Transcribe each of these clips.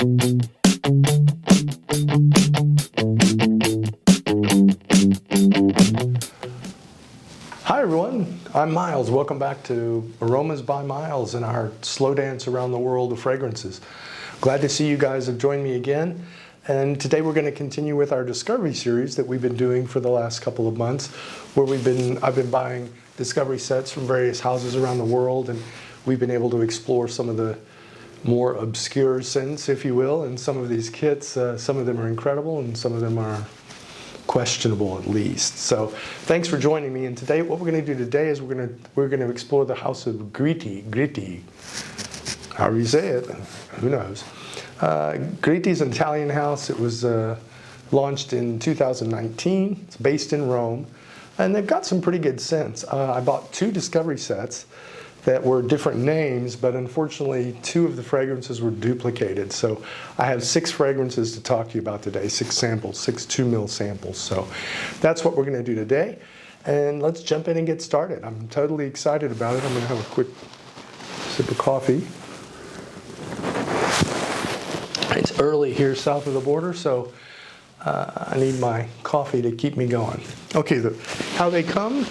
Hi everyone, I'm Miles. Welcome back to Aromas by Miles and our slow dance around the world of fragrances. Glad to see you guys have joined me again. And today we're going to continue with our discovery series that we've been doing for the last couple of months, where I've been buying discovery sets from various houses around the world, and we've been able to explore some of the more obscure scents, if you will, and some of these kits. Some of them are incredible and some of them are questionable, at least. So thanks for joining me. And today, what we're going to do today is we're going to explore the house of Gritti, however you say it, who knows. Gritti is an Italian house. It was launched in 2019. It's based in Rome, and they've got some pretty good scents. I bought 2 discovery sets that were different names, but unfortunately 2 of the fragrances were duplicated. So I have 6 fragrances to talk to you about today, 6 samples, 6 2-ml samples. So that's what we're going to do today. And let's jump in and get started. I'm totally excited about it. I'm going to have a quick sip of coffee. It's early here south of the border, so I need my coffee to keep me going. Okay, how they come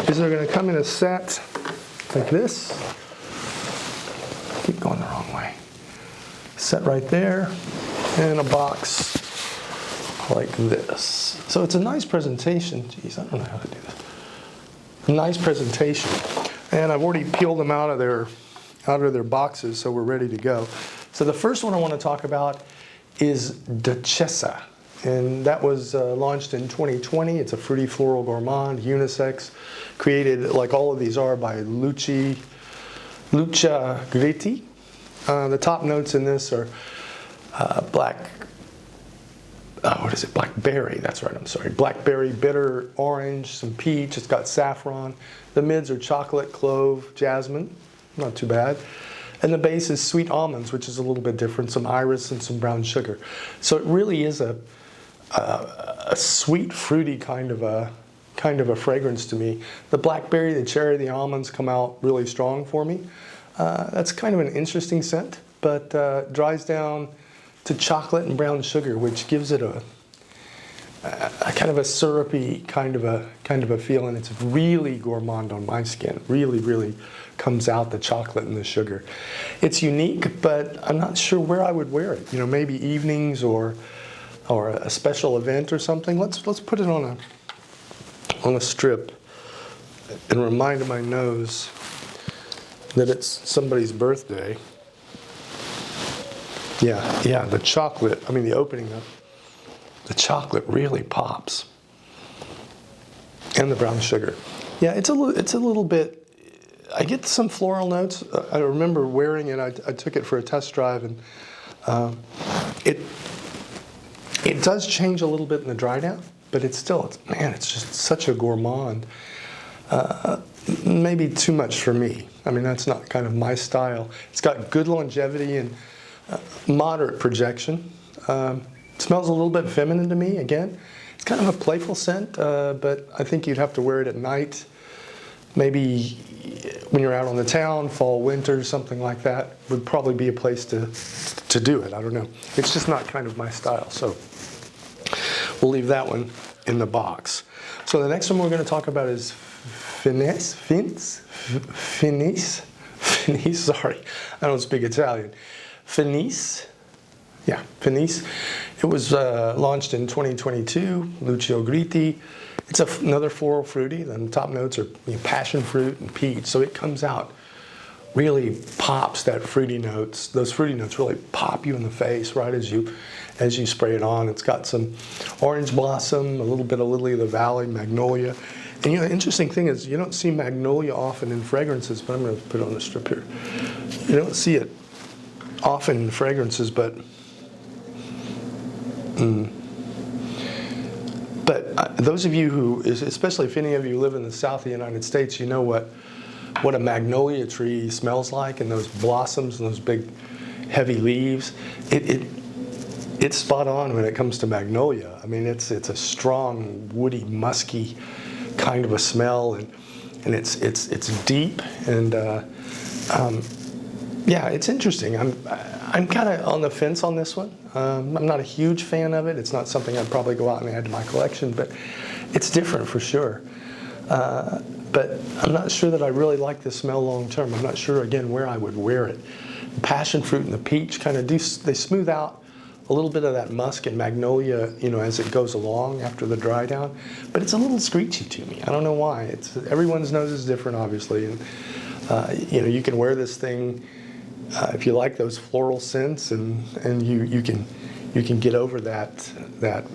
is they're going to come in a set like this. Keep going the wrong way. Set right there, and a box like this. So it's a nice presentation. Jeez, I don't know how to do this. Nice presentation. And I've already peeled them out of their boxes, so we're ready to go. So the first one I want to talk about is Duchessa. And that was launched in 2020. It's a fruity floral gourmand, unisex, created like all of these are by Lucia Gritti. The top notes in this are blackberry, that's right, I'm sorry. Blackberry, bitter, orange, some peach, it's got saffron. The mids are chocolate, clove, jasmine, not too bad. And the base is sweet almonds, which is a little bit different, some iris and some brown sugar. So it really is a sweet, fruity kind of a fragrance to me. The blackberry, the cherry, the almonds come out really strong for me. That's kind of an interesting scent, but dries down to chocolate and brown sugar, which gives it a kind of a syrupy kind of a feel, and it's really gourmand on my skin. Really, really comes out the chocolate and the sugar. It's unique, but I'm not sure where I would wear it. You know, maybe evenings or a special event or something. Let's put it on a strip and remind my nose that it's somebody's birthday. Yeah, the chocolate, I mean the opening of the chocolate really pops. And the brown sugar. Yeah, it's a little bit, I get some floral notes. I remember wearing it, I took it for a test drive, and it does change a little bit in the dry down, but it's just such a gourmand. Maybe too much for me. I mean, that's not kind of my style. It's got good longevity and moderate projection. Smells a little bit feminine to me, again. It's kind of a playful scent, but I think you'd have to wear it at night. Maybe when you're out on the town, fall, winter, something like that would probably be a place to do it. I don't know. It's just not kind of my style. So we'll leave that one in the box. So the next one we're going to talk about is Finis, sorry, I don't speak Italian. Finis. Yeah, Finis. It was launched in 2022, Lucia Gritti. It's another floral fruity. The top notes are passion fruit and peach. So it comes out, really pops that fruity notes. Those fruity notes really pop you in the face right as you spray it on. It's got some orange blossom, a little bit of lily of the valley, magnolia. And the interesting thing is you don't see magnolia often in fragrances, but I'm going to put it on the strip here. You don't see it often in fragrances, but those of you who, especially if any of you live in the south of the United States, you know what a magnolia tree smells like, and those blossoms and those big heavy leaves. It's spot on when it comes to magnolia. I mean, it's a strong, woody, musky kind of a smell, and it's deep, and yeah, it's interesting. I'm kind of on the fence on this one. I'm not a huge fan of it. It's not something I'd probably go out and add to my collection, but it's different for sure. But I'm not sure that I really like the smell long term. I'm not sure, again, where I would wear it. The passion fruit and the peach kind of they smooth out a little bit of that musk and magnolia, as it goes along after the dry down. But it's a little screechy to me. I don't know why. Everyone's nose is different, obviously, and you can wear this thing if you like those floral scents, and you can get over that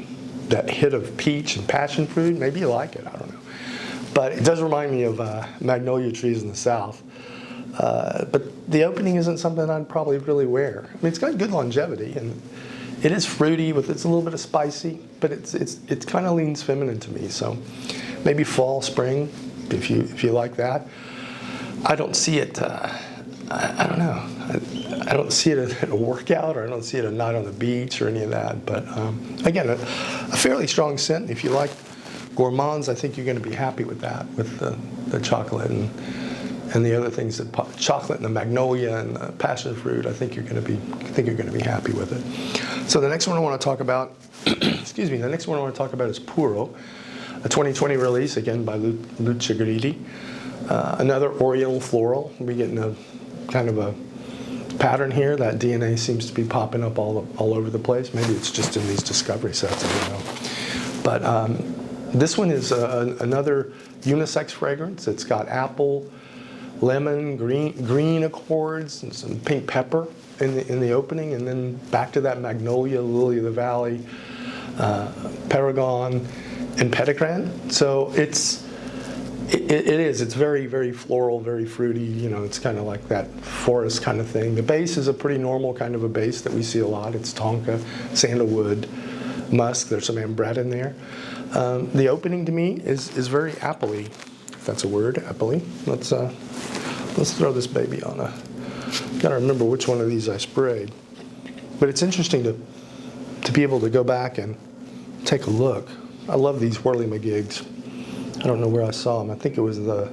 hit of peach and passion fruit. Maybe you like it. I don't know. But it does remind me of magnolia trees in the South. But the opening isn't something I'd probably really wear. I mean, it's got good longevity, and it is fruity it's a little bit of spicy, but it kind of leans feminine to me. So maybe fall, spring, if you like that. I don't see it. I don't know. I don't see it at a workout, or I don't see it at night on the beach or any of that. But again, a fairly strong scent. If you like gourmands, I think you're going to be happy with that, with the chocolate and the other things chocolate and the magnolia and the passion fruit. I think you're going to be happy with it. So the next one I want to talk about, excuse me, the next one I want to talk about is Puro, a 2020 release, again by Lucia Gritti. Another Oriental floral. We're getting a kind of a pattern here. That DNA seems to be popping up all over the place. Maybe it's just in these discovery sets, I don't know. But this one is another unisex fragrance. It's got apple, lemon, green accords, and some pink pepper in the opening, and then back to that magnolia, lily of the valley, paragon, and petitgrain. So it's very, very floral, very fruity. It's kind of like that forest kind of thing. The base is a pretty normal kind of a base that we see a lot. It's tonka, sandalwood, musk. There's some ambrette in there. The opening to me is very appley, if that's a word, appley. Let's throw this baby on gotta remember which one of these I sprayed. But it's interesting to be able to go back and take a look. I love these whirly-magigs. I don't know where I saw them. I think it was the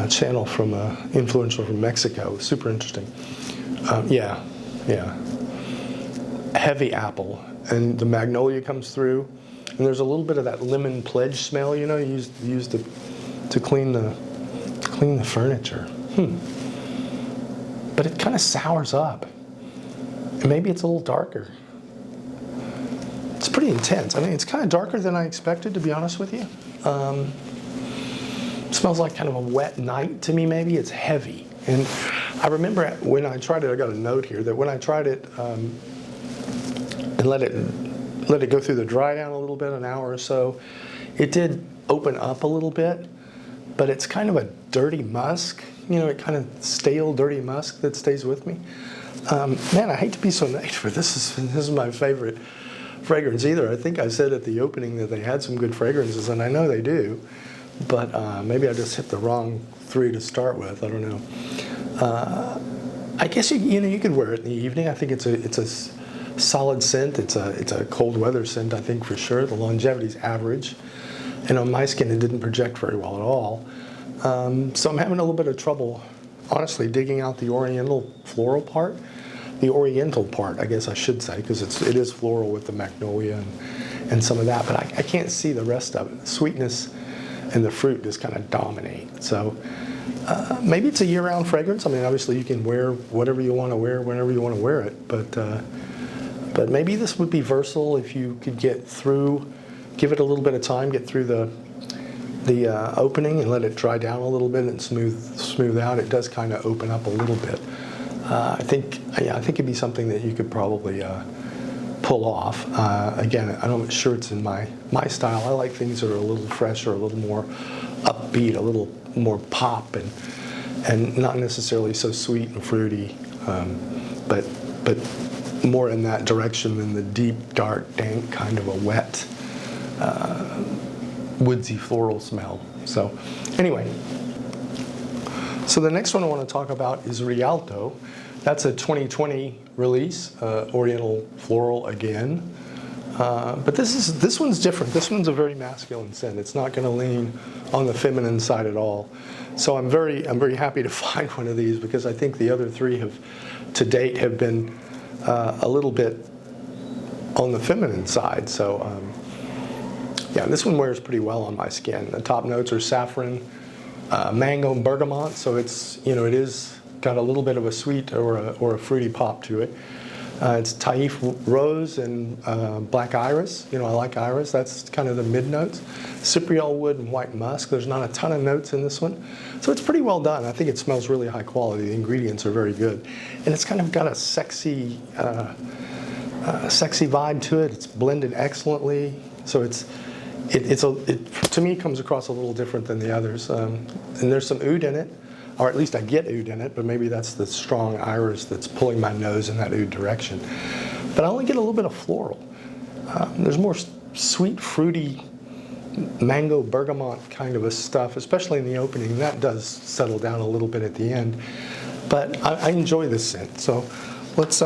channel from influencer from Mexico. Super interesting. Yeah. Heavy apple, and the magnolia comes through, and there's a little bit of that lemon pledge smell. You used to clean the furniture. But it kind of sours up, and maybe it's a little darker. It's pretty intense. I mean, it's kind of darker than I expected, to be honest with you. Smells like kind of a wet night to me, maybe. It's heavy. And I remember when I tried it, I got a note here, that when I tried it and let it go through the dry down a little bit, an hour or so, it did open up a little bit, but it's kind of a dirty musk, it kind of stale, dirty musk that stays with me. Man, I hate to be so negative, but this is my favorite fragrance either. I think I said at the opening that they had some good fragrances, and I know they do, but maybe I just hit the wrong three to start with. I don't know. I guess you could wear it in the evening. I think it's a solid scent. It's a cold weather scent, I think, for sure. The longevity's average, and on my skin it didn't project very well at all. So I'm having a little bit of trouble, honestly, digging out the oriental floral part. The oriental part, I guess I should say, because it is floral with the magnolia and some of that, but I can't see the rest of it. The sweetness and the fruit just kind of dominate. So maybe it's a year-round fragrance. I mean, obviously you can wear whatever you want to wear whenever you want to wear it, but maybe this would be versatile if you could give it a little bit of time, get through the opening and let it dry down a little bit and smooth out. It does kind of open up a little bit. I think it'd be something that you could probably pull off. Again, I'm not sure it's in my style. I like things that are a little fresher, a little more upbeat, a little more pop, and not necessarily so sweet and fruity, but more in that direction than the deep, dark, dank kind of a wet, woodsy floral smell. So anyway, so the next one I want to talk about is Rialto. That's a 2020 release, Oriental floral again. But this one's different. This one's a very masculine scent. It's not going to lean on the feminine side at all. So I'm very happy to find one of these, because I think the other three have to date have been a little bit on the feminine side. So yeah, this one wears pretty well on my skin. The top notes are saffron, mango, and bergamot. So it's, you know, it is got a little bit of a sweet or a fruity pop to it. It's Taif rose and black iris. You know, I like iris. That's kind of the mid notes. Cypriol wood and white musk. There's not a ton of notes in this one. So it's pretty well done. I think it smells really high quality. The ingredients are very good. And it's kind of got a sexy vibe to it. It's blended excellently. So it to me comes across a little different than the others. And there's some oud in it. Or at least I get oud in it, but maybe that's the strong iris that's pulling my nose in that oud direction. But I only get a little bit of floral. There's more sweet, fruity, mango, bergamot kind of a stuff, especially in the opening. That does settle down a little bit at the end. But I enjoy this scent. So let's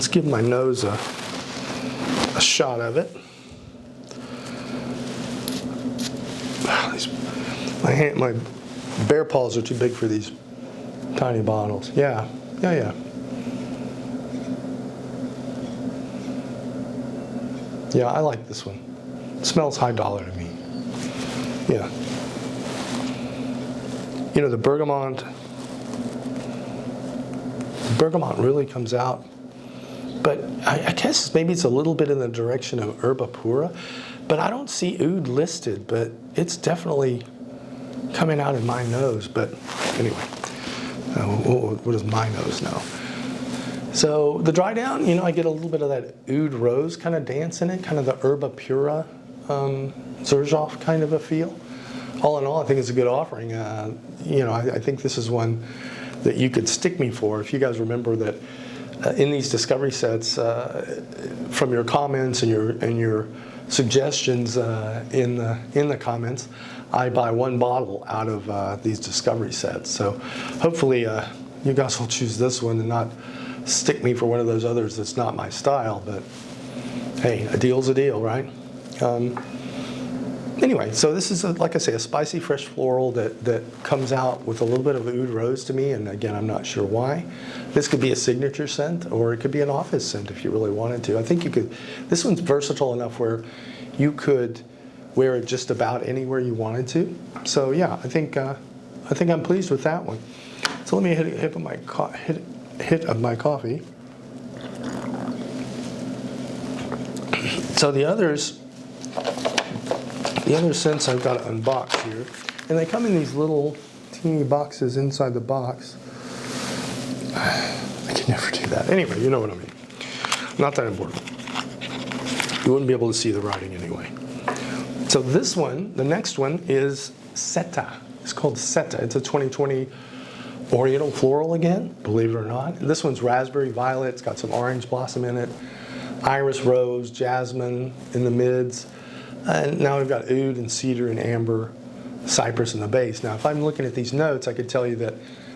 give my nose a shot of it. My bear paws are too big for these tiny bottles. Yeah. Yeah, I like this one. It smells high dollar to me. Yeah. You know, the bergamot really comes out, but I guess maybe it's a little bit in the direction of herba pura, but I don't see oud listed, but it's definitely coming out in my nose. But anyway, what does my nose know? So the dry down, you know, I get a little bit of that oud rose kind of dance in it, kind of the herba pura, Xerjoff kind of a feel. All in all, I think it's a good offering. You know, I think this is one that you could stick me for. If you guys remember that in these discovery sets, from your comments and your suggestions in the comments, I buy one bottle out of these discovery sets. So hopefully you guys will choose this one and not stick me for one of those others that's not my style. But hey, a deal's a deal, right? Anyway, so this is, like I say, a spicy, fresh floral that comes out with a little bit of oud rose to me. And again, I'm not sure why. This could be a signature scent, or it could be an office scent if you really wanted to. I think you could. This one's versatile enough where you could wear it just about anywhere you wanted to. So yeah, I think I'm pleased with that one. So let me hit of my coffee. So the other scents I've got to unbox here, and they come in these little teeny boxes inside the box. I can never do that. Anyway, you know what I mean. Not that important. You wouldn't be able to see the writing anyway. So this one, the next one is Seta. It's called Seta. It's a 2020 Oriental floral again, believe it or not. This one's raspberry violet. It's got some orange blossom in it. Iris rose, jasmine in the mids. And now we've got oud and cedar and amber, cypress in the base. Now, if I'm looking at these notes, I could tell you that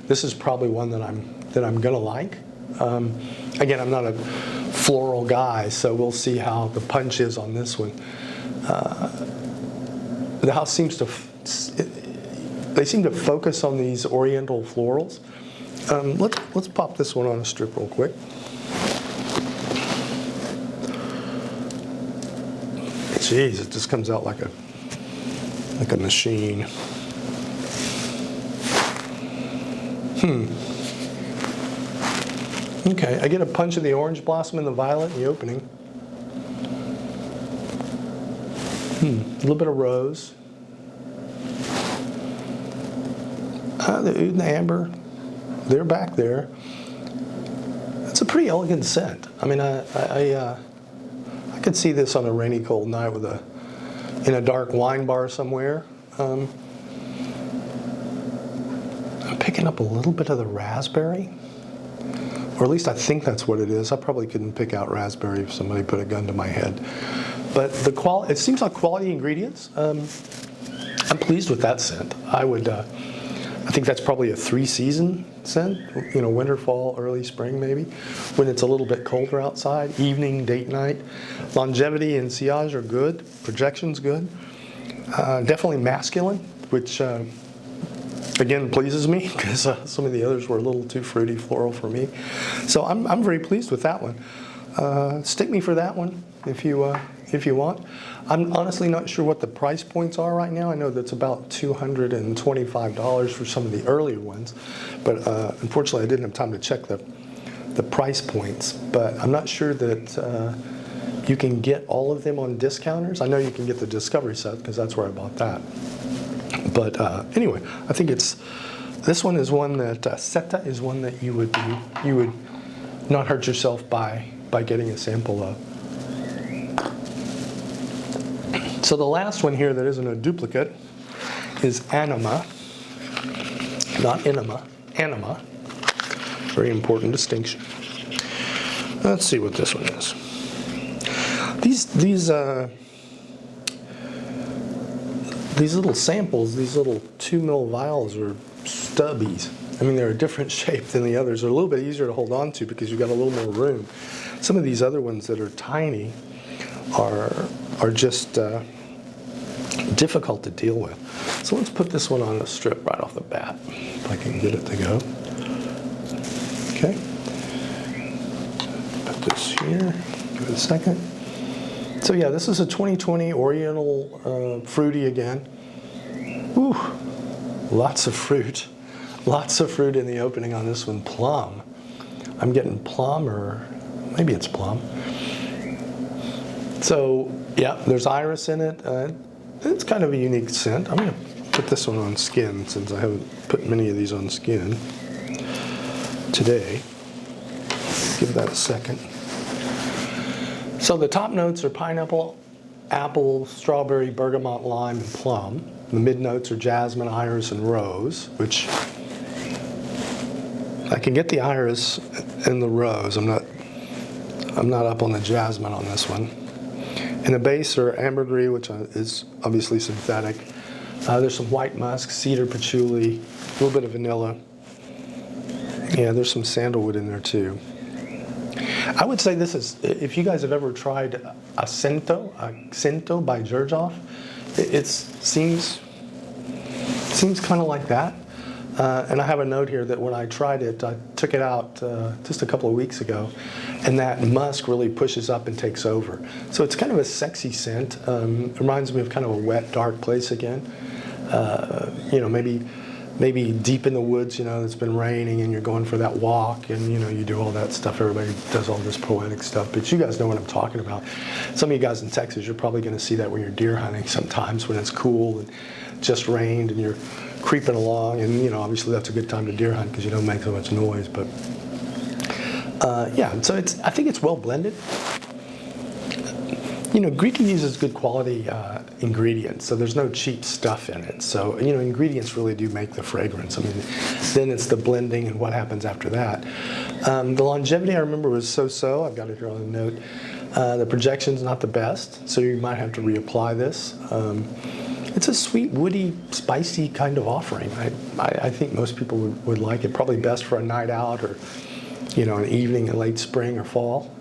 this is probably one that I'm gonna like. Again, I'm not a floral guy, so we'll see how the punch is on this one. The house seems to they seem to focus on these Oriental florals. Let's pop this one on a strip real quick. Jeez, it just comes out like a machine. Okay, I get a punch of the orange blossom and the violet in the opening. A little bit of rose. The oud and the amber, they're back there. It's a pretty elegant scent. I mean, I could see this on a rainy, cold night in a dark wine bar somewhere. I'm picking up a little bit of the raspberry, or at least I think that's what it is. I probably couldn't pick out raspberry if somebody put a gun to my head. But it seems like quality ingredients. I'm pleased with that scent. I think that's probably a 3-season scent, you know, winter, fall, early spring maybe, when it's a little bit colder outside, evening, date, night. Longevity and sillage are good, projection's good. Definitely masculine, which again, pleases me because some of the others were a little too fruity floral for me. So I'm very pleased with that one. Stick me for that one if you want. I'm honestly not sure what the price points are right now. I know that's about $225 for some of the earlier ones, but unfortunately I didn't have time to check the price points. But I'm not sure that you can get all of them on discounters. I know you can get the Discovery Set because that's where I bought that. But anyway, I think this one is one that Seta is one that you would not hurt yourself by getting a sample of. So the last one here that isn't a duplicate is Anima, not Enema, Anima. Very important distinction. Let's see what this one is. These little samples, these little 2 ml vials are stubbies. I mean, they're a different shape than the others. They're a little bit easier to hold on to because you've got a little more room. Some of these other ones that are tiny are just difficult to deal with. So let's put this one on the strip right off the bat, if I can get it to go. Okay. Put this here. Give it a second. So yeah, this is a 2020 Oriental Fruity again. Whew, lots of fruit. Lots of fruit in the opening on this one. Plum. I'm getting plum, or maybe it's plum. So yeah, there's iris in it. It's kind of a unique scent. I'm going to put this one on skin since I haven't put many of these on skin today. Give that a second. So the top notes are pineapple, apple, strawberry, bergamot, lime, and plum. The mid notes are jasmine, iris, and rose, which I can get the iris and the rose. I'm not up on the jasmine on this one. And the base are ambergris, which is obviously synthetic. There's some white musk, cedar, patchouli, a little bit of vanilla. Yeah, there's some sandalwood in there too. I would say this is, if you guys have ever tried Accento by Xerjoff, it seems kind of like that. And I have a note here that when I tried it, I took it out just a couple of weeks ago, and that musk really pushes up and takes over. So it's kind of a sexy scent. It reminds me of kind of a wet, dark place again. You know, maybe deep in the woods, you know, it's been raining and you're going for that walk and, you know, you do all that stuff. Everybody does all this poetic stuff, but you guys know what I'm talking about. Some of you guys in Texas, you're probably going to see that when you're deer hunting sometimes when it's cool and just rained and you're creeping along, and, you know, obviously that's a good time to deer hunt because you don't make so much noise. But yeah, so I think it's well blended. You know, Gritti uses good quality ingredients, so there's no cheap stuff in it. So, you know, ingredients really do make the fragrance. I mean, then it's the blending and what happens after that. The longevity, I remember, was so-so. I've got it here on the note. The projection's not the best, so you might have to reapply this. It's a sweet, woody, spicy kind of offering. I think most people would like it. Probably best for a night out or, you know, an evening in late spring or fall.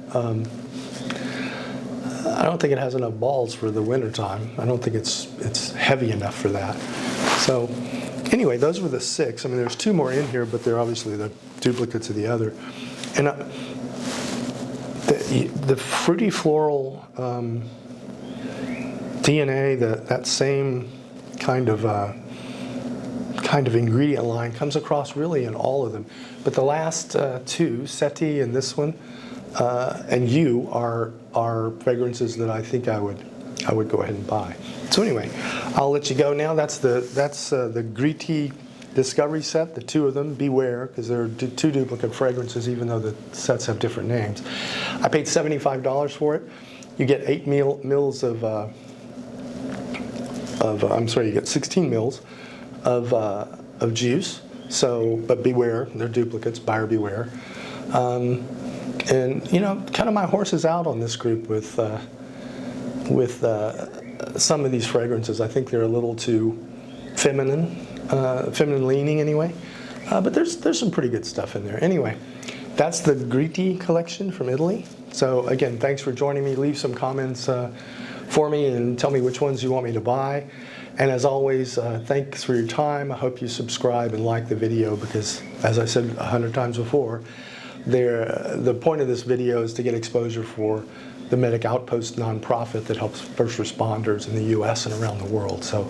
I don't think it has enough balls for the winter time. I don't think it's heavy enough for that. So anyway, those were the 6. I mean, there's 2 more in here, but they're obviously the duplicates of the other. And the fruity floral DNA, that same kind of ingredient line comes across really in all of them. But the last 2, Seti and this one, and you are fragrances that I think I would go ahead and buy. So anyway, I'll let you go now. That's the Gritti Discovery Set, the 2 of them. Beware, because they're 2 duplicate fragrances, even though the sets have different names. I paid $75 for it. You get 8 mils of you get 16 mils of juice. So, but beware, they're duplicates. Buyer beware. And, you know, kind of my horse is out on this group with some of these fragrances. I think they're a little too feminine leaning anyway. But there's some pretty good stuff in there. Anyway, that's the Gritti collection from Italy. So again, thanks for joining me. Leave some comments for me and tell me which ones you want me to buy. And as always, thanks for your time. I hope you subscribe and like the video because, as I said 100 times before, the point of this video is to get exposure for the Medic Outpost nonprofit that helps first responders in the U.S. and around the world. So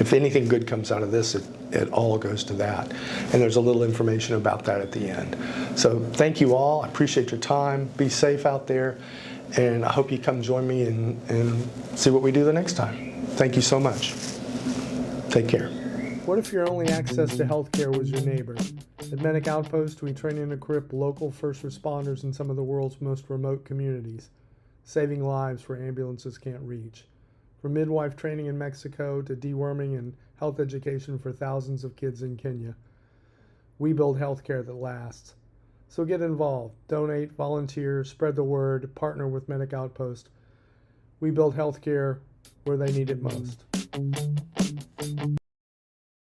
if anything good comes out of this, it all goes to that. And there's a little information about that at the end. So thank you all. I appreciate your time. Be safe out there. And I hope you come join me and see what we do the next time. Thank you so much. Take care. What if your only access to healthcare was your neighbor? At Medic Outpost, we train and equip local first responders in some of the world's most remote communities, saving lives where ambulances can't reach. From midwife training in Mexico to deworming and health education for thousands of kids in Kenya, we build healthcare that lasts. So get involved, donate, volunteer, spread the word, partner with Medic Outpost. We build healthcare where they need it most.